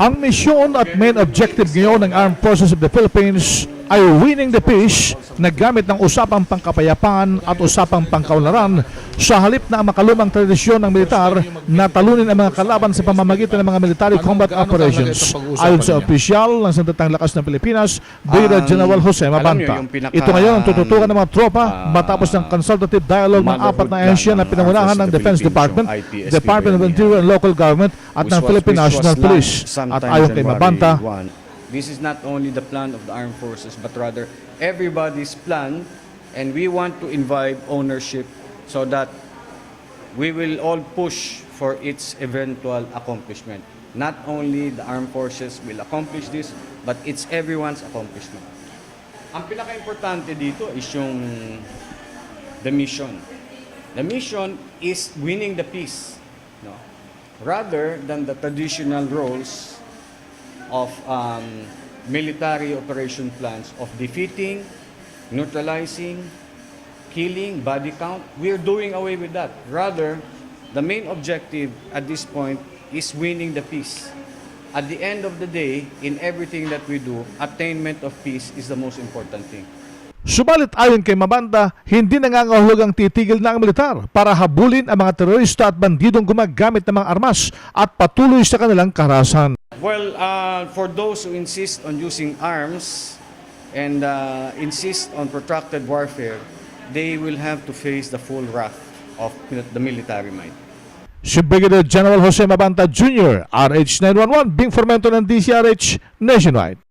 Ang misyon at main objective ngayon ng Armed Forces of the Philippines ay winning the peace na gamit ng usapang pangkapayapaan at usapang pangkaunlaran sa halip na ang makalumang tradisyon ng militar na talunin ang mga kalaban sa pamamagitan ng mga military combat operations. Ayon sa opisyal ng Sandatang Lakas ng Pilipinas, Brigadier General Jose Mabanta. Ito ngayon ang tututukan ng mga tropa matapos ng consultative dialogue ng apat na ahensya na pinangunahan ng Defense Department, Department of Interior and Local Government at ng Philippine National Police. At ayon kay Mabanta, this is not only the plan of the armed forces, but rather everybody's plan, and we want to invite ownership so that we will all push for its eventual accomplishment. Not only the armed forces will accomplish this, but it's everyone's accomplishment. Ang pinaka-importante dito is yung the mission. The mission is winning the peace, no? Rather than the traditional roles of military operation plans of defeating, neutralizing, killing, body count. We're doing away with that. Rather, the main objective at this point is winning the peace. At the end of the day, in everything that we do, attainment of peace is the most important thing. subalit ayon kay Mabanta, hindi nangangahulugang titigil na ang militar para habulin ang mga terorista at bandidong gumagamit ng mga armas at patuloy sa kanilang karahasan. Well, for those who insist on using arms and insist on protracted warfare, they will have to face the full wrath of the military might. Si Brigadier General Jose Mabanta Jr., RH 911, Bing Formento ng DCRH Nationwide.